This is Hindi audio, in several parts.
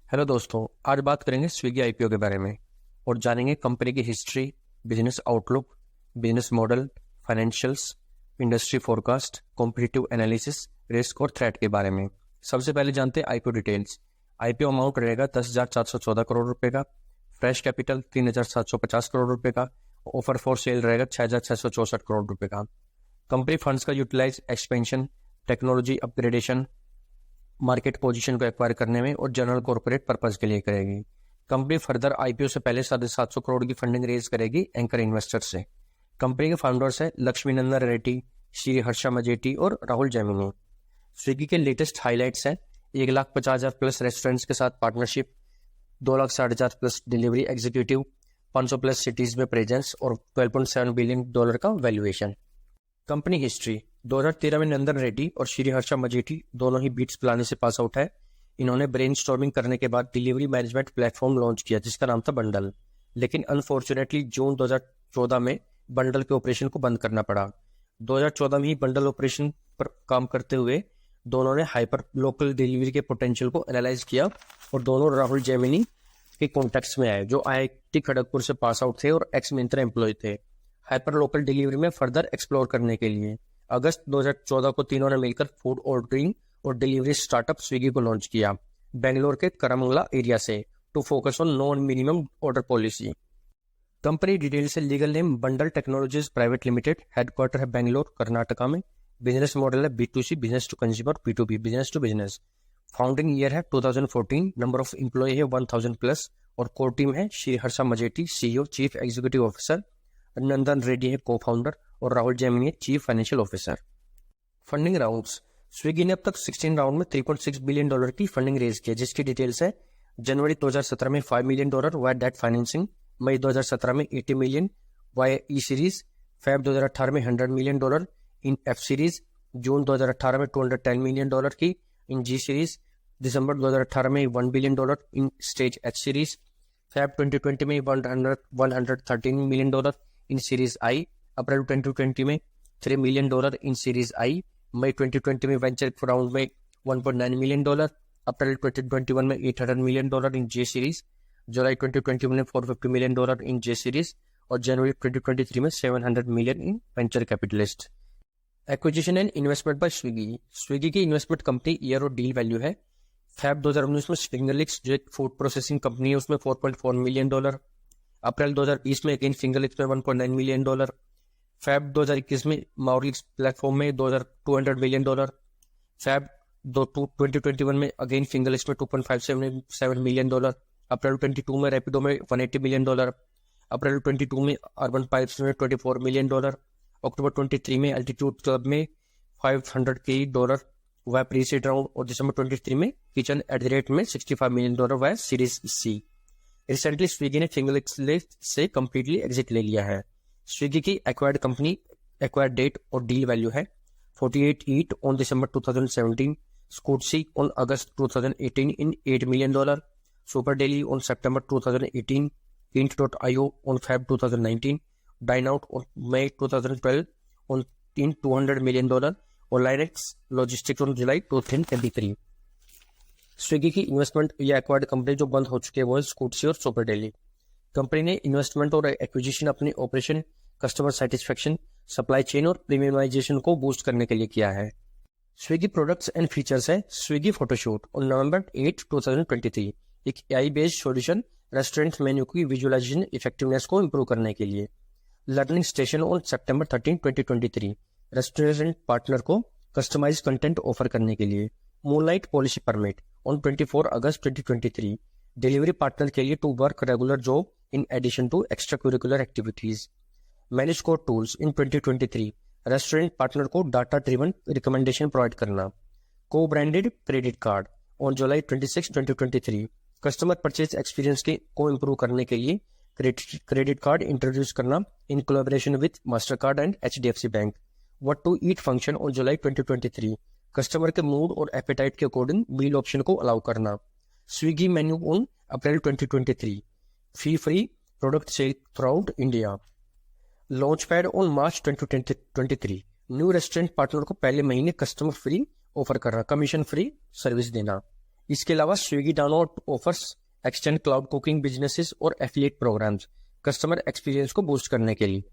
हेलो दोस्तों, आज बात करेंगे स्विगी आईपीओ के बारे में और जानेंगे कंपनी की history, business outlook, business model, financials, industry forecast, competitive analysis, risk और थ्रेट के बारे में। सबसे पहले जानते हैं आईपीओ डिटेल्स। आईपीओ अमाउंट रहेगा 10,414 करोड़ रुपए का, फ्रेश कैपिटल 3,750 करोड़ रुपए का, ऑफर फॉर सेल रहेगा 6,664 करोड़ रुपए का। कंपनी फंड्स का utilise expansion, technology upgradation, market position को एक्वायर करने में और जनरल कॉर्पोरेट पर्पज के लिए करेगी। कंपनी फर्दर आईपीओ से पहले 750 करोड़ की फंडिंग रेज करेगी एंकर इन्वेस्टर से। कंपनी के फाउंडर्स है लक्ष्मी नंदन रेड्डी, श्री हर्षा मजेटी और राहुल जैमिनी। स्विगी के लेटेस्ट हाईलाइट्स है 1,50,000 प्लस रेस्टोरेंट्स के साथ partnership, 2,60,000 plus delivery executive, 500 plus cities में प्रेजेंस और $12.7 बिलियन का वैल्यूएशन। कंपनी हिस्ट्री 2013 में नंदन रेड्डी और श्री हर्षा मजेठी दोनों ही बीट्स पिलाने से पास आउट है। इन्होंने ब्रेनस्टॉर्मिंग करने के बाद डिलीवरी मैनेजमेंट प्लेटफॉर्म लॉन्च किया जिसका नाम था बंडल, लेकिन अनफॉर्चुनेटली जून 2014 में बंडल के ऑपरेशन को बंद करना पड़ा। 2014 में ही बंडल ऑपरेशन पर काम करते हुए दोनों ने हाइपर लोकल डिलीवरी के पोटेंशियल को एनालाइज किया और दोनों राहुल जैमिनी के कॉन्टेक्ट्स में आए जो आईआईटी खड़गपुर से पास आउट थे और एक्स मिंत्रा एम्प्लॉय थे, हाइपर लोकल डिलीवरी में फर्दर एक्सप्लोर करने के लिए। अगस्त 2014 को तीनों ने मिलकर फूड ऑर्डरिंग और डिलीवरी स्टार्टअप स्विगी को लॉन्च किया बेंगलोर के करमंगला एरिया से to focus on non minimum order policy. Company detail से legal name bundle technologies private limited, headquarter है बेंगलोर कर्नाटका में। बिजनेस मॉडल है B2C business to consumer, B2B business to business. Founding year है 2014, नंबर ऑफ एम्प्लॉय है 1000 प्लस और कोर टीम है Shri Harsha Majety CEO chief executive officer, Nandan Reddy है को फाउंडर और राहुल जैमिनी है chief financial officer. Funding rounds, Swiggy ने अब तक 16 राउंड में $3.6 बिलियन की फंडिंग रेज की है जिसकी डिटेल्स है जनवरी 2017 में $5 मिलियन वाया डेट फाइनेंसिंग, मई 2017 में $80 मिलियन वाया ई सीरीज, फेब 2018 में $100 मिलियन इन एफ सीरीज, जून 2018 में $210 मिलियन की इन जी सीरीज, दिसंबर 2018 में $1 billion in stage H series, Feb 2020 में $113 मिलियन इन सीरीज आई, अप्रैल 2020 में $3 मिलियन इन सीरीज आई, मई 2020 में वेंचर राउंड में $1.9 मिलियन, अप्रैल 2021 में $800 मिलियन इन जे सीरीज, जुलाई 2020 में $450 मिलियन इन जे सीरीज और जनवरी 2023 में $700 million in venture capitalist. Acquisition and investment by Swiggy, Swiggy की इन्वेस्टमेंट कंपनी ईयर और डील वैल्यू है फेब 2019 में फिंगरलिक्स जो एक फूड प्रोसेसिंग कंपनी है उसमें $4.4 मिलियन, अप्रैल 2020 में अगेन फिंगरलिक्स में $1.9 मिलियन, फेब 2021 में मॉरिक्स प्लेटफॉर्म में $200 मिलियन, फेब 2021 में अगेन फिंगरलिक्स में $2.57 मिलियन, अप्रैल 22 में रैपिडो में $180 मिलियन, अप्रैल 22 में अर्बन पाइप्स में $24 मिलियन, अक्टूबर 23 में एल्टीट्यूड क्लब में $500K वह प्री सीड राउंड और दिसंबर 23 में किचन एट द रेट में $65 मिलियन वह सीरीज सी। रिसेंटली स्विगी ने फिंगरलिक्स से कंप्लीटली एग्जिट ले लिया है। स्विगी की एक्वायर्ड कंपनी एक्वायर्ड डेट और डील वैल्यू है 48 ईट ऑन दिसंबर 2017, स्कूटसी ऑन अगस्त 2018 in $8 million, super daily on सितंबर 2018, Hint.io on Feb 2019, Dineout on May 2012 on in $200 million और Linux logistics on July 2023। Swiggy की इन्वेस्टमेंट या एक्वायर्ड कंपनी जो बंद हो चुकी है वो है स्कूटसी और सुपर डेली। कंपनी ने इन्वेस्टमेंट और एक्विजिशन अपनी operation, customer satisfaction, supply chain और प्रीमियमाइजेशन को बूस्ट करने के लिए किया है। स्विगी प्रोडक्ट्स एंड फीचर्स है स्विगी फोटोशूट ऑन नवंबर 8, 2023, एक AI based solution restaurant menu की विजुअलाइजेशन इफेक्टिवनेस को इंप्रूव करने के लिए। Learning station on September 13, 2023, restaurant partner को कस्टमाइज कंटेंट ऑफर करने के लिए। Moonlight policy permit on 24 August 2023, delivery partner के लिए to work regular job in addition to extra curricular activities. Manage code tools in 2023, restaurant partner को डाटा ड्रिवन रिकमेंडेशन प्रोवाइड करना। को branded credit card on July 26, 2023, customer purchase experience को इम्प्रूव करने के लिए क्रेडिट कार्ड इंट्रोड्यूस करना इन collaboration with master card and HDFC bank. What to eat function on July 2023, customer के मूड और एपेटाइट के अकॉर्डिंग मील ऑप्शन को अलाउ करना। Swiggy menu on April 2023, fee free product sale throughout India. Launch pad on March 2023, new restaurant partner को पहले महीने कस्टमर फ्री ऑफर करना, कमीशन फ्री सर्विस देना। इसके अलावा Swiggy download offers extend cloud cooking businesses और एफिलिएट प्रोग्राम्स कस्टमर एक्सपीरियंस को बूस्ट करने के लिए।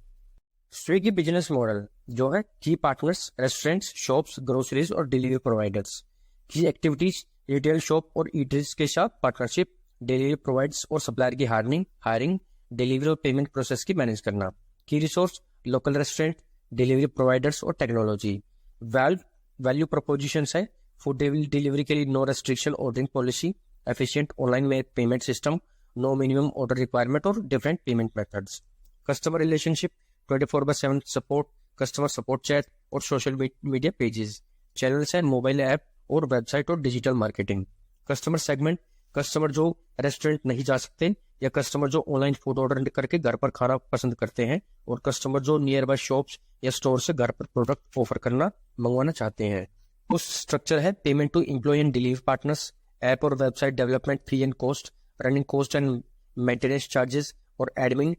स्विगी बिजनेस मॉडल जो है की पार्टनर्स, रेस्टोरेंट्स, शॉप्स, ग्रोसरीज और डिलीवरी प्रोवाइडर्स। की एक्टिविटीज रिटेल शॉप और ईटर्स के साथ पार्टनरशिप, डिलीवरी प्रोवाइडर्स और सप्लायर की हायरिंग, डिलीवरी और पेमेंट प्रोसेस की मैनेज करना। की resource local restaurant, delivery providers और टेक्नोलॉजी। वैल्यू प्रोपोजिशन है फूड डिलीवरी के लिए no restriction ordering policy, efficient online payment system, no minimum order requirement और different payment methods. Customer relationship 24/7 support, customer support chat और सोशल मीडिया पेजेस। चैनल्स है मोबाइल ऐप और वेबसाइट और digital marketing. Customer segment customer जो रेस्टोरेंट नहीं जा सकते या कस्टमर जो ऑनलाइन फूड ऑर्डर करके घर पर खाना पसंद करते हैं और कस्टमर जो नियर बाय शॉप्स या स्टोर से घर पर प्रोडक्ट ऑफर करना मंगवाना चाहते हैं। उस स्ट्रक्चर है payment to employ and delivery partners, app और website development fee and cost, running cost and maintenance charges और एडमिन,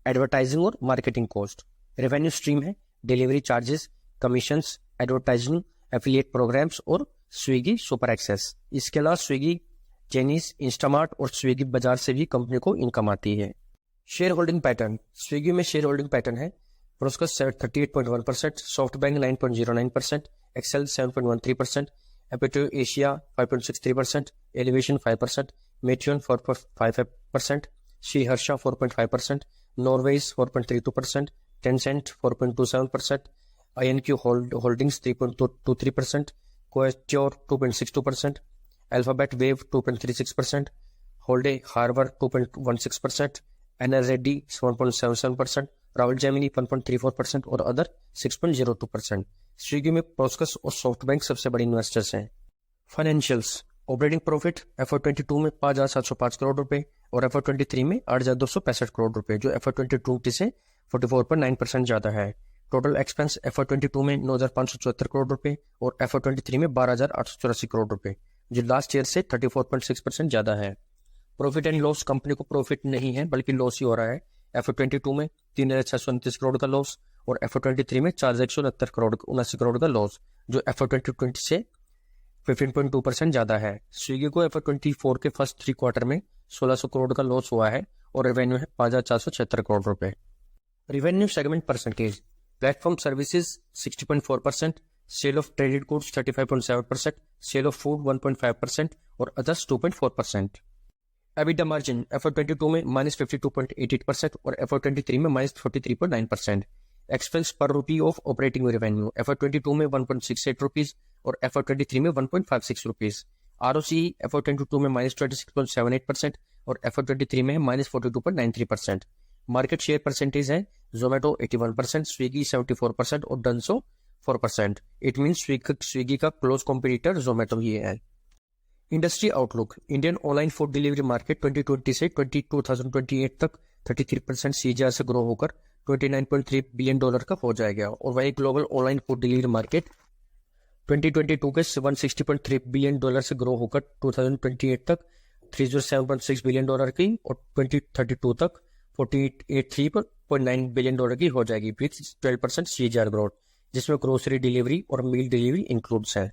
एडवर्टाइजिंग और मार्केटिंग कॉस्ट। रेवेन्यू स्ट्रीम है delivery charges, commissions, advertising, affiliate programs और स्विगी सुपर एक्सेस। इसके अलावा स्विगी, जेनीस, इंस्टामार्ट और स्विगी बाजार से भी कंपनी को इनकम आती है। शेयर होल्डिंग पैटर्न स्विगी में शेयर होल्डिंग पैटर्न है प्रोस्कस 38.1%, सॉफ्टबैंक 9.09%, एक्सेल 7.13%, एपिटो एशिया 5.63%, एलिवेशन 5%, मेट्रियन 4.55%, श्री हर्षा 4.5%, नॉर्वेज 4.32%, टेंसेंट 4.27%, INQ होल्डिंग्स 3.23%, कोएस्ट्योर 2.62%, अल्फाबेट वेव 2.36%, होल्डे हार्बर 2.16%, NRZD 1.77%, रावल जेमिनी 1.34% और अदर 6.02%। स्विगी में प्रोस्कस और सॉफ्टबैंक सबसे बड़े इन्वेस्टर्स हैं। फाइनेंशियल्स ऑपरेटिंग प्रॉफिट FY22 में 5,705 करोड़ रुपए और FY23 में 8,265 करोड़ रुपए, जो FY22 से 44.9% ज्यादा है। टोटल एक्सपेंस FY22 में 9,574 करोड़ रुपए और FY23 में 12,884 करोड़ रुपए, जो लास्ट ईयर से 34.6% ज्यादा है। प्रॉफिट एंड लॉस कंपनी को प्रॉफिट नहीं है बल्कि लॉस ही हो रहा है। FY22 में 3,629 करोड़ का लॉस और FY23 में 4,169 करोड़ का लॉस, जो FY2020 से 15.2% ज्यादा है। स्विगी को FY24 के फर्स्ट 3 क्वार्टर में 1,600 करोड़ का लॉस हुआ है और रेवेन्यू है 5,476 करोड़ रुपए। Revenue segment percentage platform services 60.4%, sale of traded goods 35.7%, sale of food 1.5% और अदर्स 2.4%। EBITDA मार्जिन FY22 में -52.88% और FY23 में -43.9%। एक्सपेंस पर rupee of operating revenue FY22 में 1.68 रुपीज और FY23 में 1.56 रुपीज। ROCE FY22 में -26.78% और FY23 में -42.93%। मार्केट शेयर परसेंटेज है जोमेटो 81%, स्विगी 74% और डंसो 4%। इट मीन्स स्विगी का क्लोज कॉम्पिटिटर जोमेटो ही है। Industry outlook Indian online food delivery market 2020 से 2028 तक 33% CAGR से ग्रो होकर $29.3 बिलियन का हो जाएगा और वही global online food delivery market 2022 के 160.3 बिलियन से ग्रो होकर 2028 तक $307.6 बिलियन की और 2032 तक $483.9 बिलियन की हो जाएगी विथ 12% CAGR ग्रोथ, जिसमें ग्रोसरी डिलीवरी और मील डिलीवरी इंक्लूड्स है।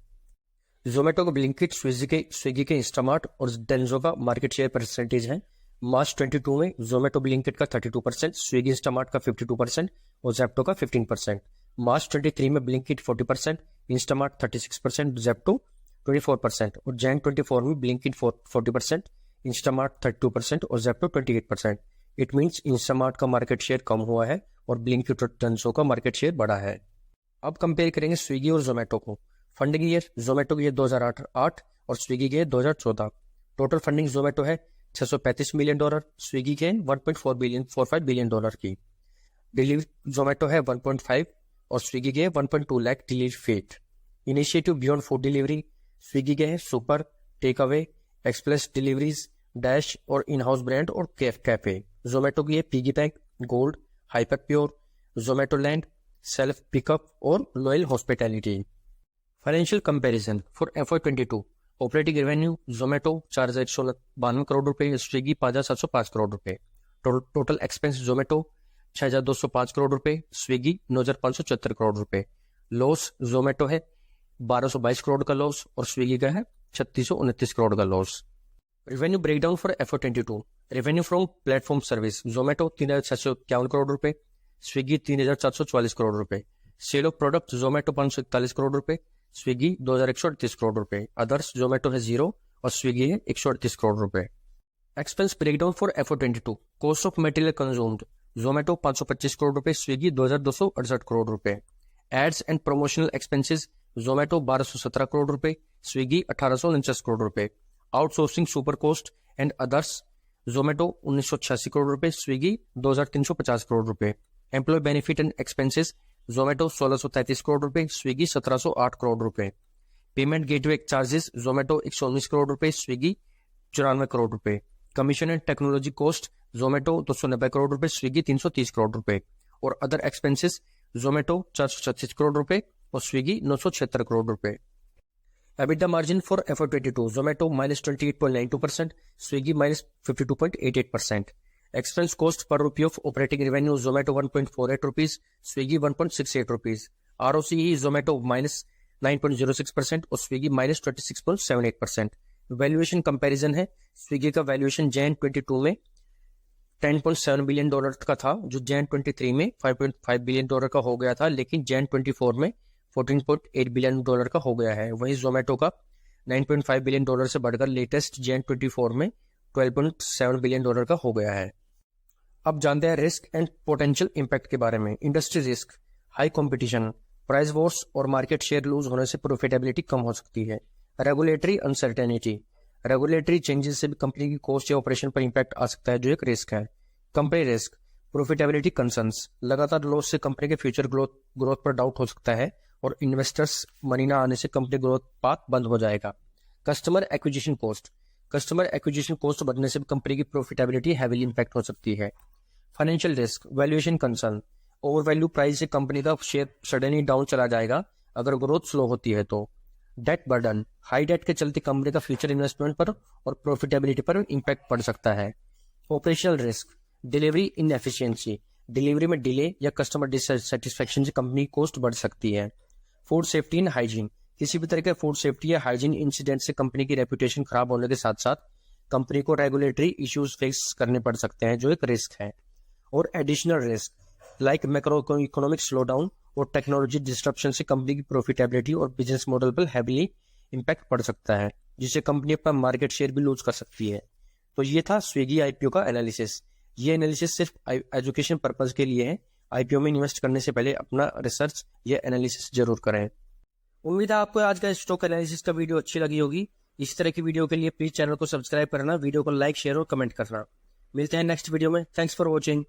जोमेटो का ब्लिंकिट, स्विगी के इंस्टामार्ट और डेंजो का मार्केट शेयर परसेंटेज है। मार्च 22 में जोमेटो ब्लिंकिट का 32%, स्विगी इंस्टामार्ट का 52% और जेप्टो का 15%। मार्च 23 में ब्लिंकिट 40%, इंस्टामार्ट 36%, जेप्टो 24% और जैन 24 में ब्लिंकिट 40%, इंस्टामार्ट 32% और जेप्टो 28%। इट मीन्स इंस्टामार्ट का मार्केट शेयर कम हुआ है और ब्लिंकिट और डेंजो का मार्केट शेयर बढ़ा है। अब कंपेयर करेंगे स्विगी और जोमेटो को। फंडिंग ईयर जोमेटो की है 2008 और स्विगी के 2014। टोटल फंडिंग जोमेटो है $635 मिलियन, स्विगी के 1.45 बिलियन की। डिलीवरी जोमेटो है 1.5 और स्विगी के 1.2 lakh delivery fleet. Initiative beyond food delivery Swiggy के हैं super, takeaway, express deliveries, dash और इन हाउस ब्रांड और कैफे। जोमेटो की है piggy bank, gold, hyperpure, Zomato land, self pickup और loyal hospitality. Financial comparison for FY22 operating revenue Zomato 4,192 crore रुपए, स्विगी 5,705 करोड़ रुपए। टोटल एक्सपेंस जोमेटो 6,205 करोड़ रुपए, स्विगी 9,574 करोड़ रुपए। लॉस जोमेटो है 1,222 करोड़ का लॉस और स्विगी का है 3629 करोड़ का loss. Revenue breakdown for FY22। Revenue from platform service, Zomato 3651 crore रुपए, स्विगी 3444 करोड़ रुपए, sale of product Zomato 541 crore रुपए, स्विगी 2138 करोड़ रुपए, अदर्स जोमेटो है 0 और स्विगी है 138 करोड़ रुपए। Expense breakdown for FY22। Cost of material consumed, Zomato 525 crore रुपए, स्विगी 2268 करोड़ रुपए। Ads and promotional expenses, Zomato 1217 crore रुपए, स्विगी 1849 करोड़ रुपए। Outsourcing super cost and others, Zomato 1986 crore रुपए, स्विगी 2350 करोड़ रुपए। Employ benefit and expenses, Zomato 1633 crore रुपए, स्विगी 1708 करोड़ रुपए। Payment gateway charges, Zomato 119 crore रुपए, स्विगी 94 करोड़ रुपए। Commission and technology cost, Zomato 290 crore रुपए, स्विगी 330 करोड़ रुपए। और अदर एक्सपेंसेस, जोमेटो 436 करोड़ रुपए और स्विगी 976 करोड़ रुपए। EBITDA margin for FY22, Zomato -28.92%, Swiggy -52.88%। Expense cost पर रुपये of operating revenue, Zomato 1.48 rupees, Swiggy 1.68 rupees. ROCE, Zomato -9.06% और स्विगी -26.78%। वैल्यूएशन कंपैरिजन है, स्विगी का वैल्यूएशन जैन 22 में $10.7 बिलियन का था, जो जैन 23 में $5.5 बिलियन का हो गया था, लेकिन जैन 24 में $14.8 बिलियन का हो गया है। वहीं जोमेटो का $9.5 बिलियन से बढ़कर लेटेस्ट जैन 24 में $12.7 बिलियन का हो गया है। अब जानते हैं रिस्क एंड पोटेंशियल इंपैक्ट के बारे में। Industry risk, high competition, price Wars और मार्केट शेयर लूज होने से प्रॉफिटेबिलिटी कम हो सकती है। रेगुलेटरी अनसर्टेनिटी, रेगुलेटरी चेंजेस से भी कंपनी की कॉस्ट या ऑपरेशन पर इंपैक्ट आ सकता है, जो एक रिस्क है। कंपनी रिस्क, प्रॉफिटेबिलिटी कंसर्न्स, लगातार लॉस से कंपनी के फ्यूचर ग्रोथ पर डाउट हो सकता है और इन्वेस्टर्स मनी ना आने से कंपनी ग्रोथ पाथ बंद हो जाएगा। Customer acquisition cost, customer acquisition cost बढ़ने से भी कंपनी की प्रॉफिटेबिलिटी हैवीली इंपैक्ट हो सकती है। Financial risk, valuation concern, over value price से कंपनी का शेयर सडनली डाउन चला जाएगा अगर ग्रोथ स्लो होती है तो। डेट बर्डन, हाई डेट के चलते कंपनी का फ्यूचर इन्वेस्टमेंट पर और प्रॉफिटेबिलिटी पर इम्पैक्ट पड़ सकता है। Operational risk, delivery inefficiency, delivery में डिले या कस्टमर डिससेटिस्फैक्शन से कंपनी की कॉस्ट बढ़ सकती है। फूड सेफ्टी एंड हाइजीन, किसी भी तरह के फूड सेफ्टी या हाइजीन इंसिडेंट से कंपनी की रेपुटेशन खराब होने के साथ साथ कंपनी को रेगुलेटरी इश्यूज फेस करने पड़ सकते हैं, जो एक रिस्क है। और additional risk like macro economic slowdown और टेक्नोलॉजी डिस्ट्रप्शन से कंपनी की प्रॉफिटेबिलिटी और बिजनेस मॉडल पर हैवीली इंपैक्ट पड़ सकता है, जिससे कंपनी अपना मार्केट शेयर भी लूज कर सकती है। तो ये था स्विगी IPO का एनालिसिस। ये एनालिसिस सिर्फ एजुकेशन पर्पज के लिए है। IPO में इन्वेस्ट करने से पहले अपना रिसर्च या एनालिसिस जरूर करें। उम्मीद है आपको आज का स्टॉक एनालिसिस का वीडियो अच्छी लगी होगी। इस तरह की वीडियो के लिए प्लीज चैनल को सब्सक्राइब करना, वीडियो को लाइक, शेयर और कमेंट करना। मिलते हैं नेक्स्ट वीडियो में। Thanks for watching.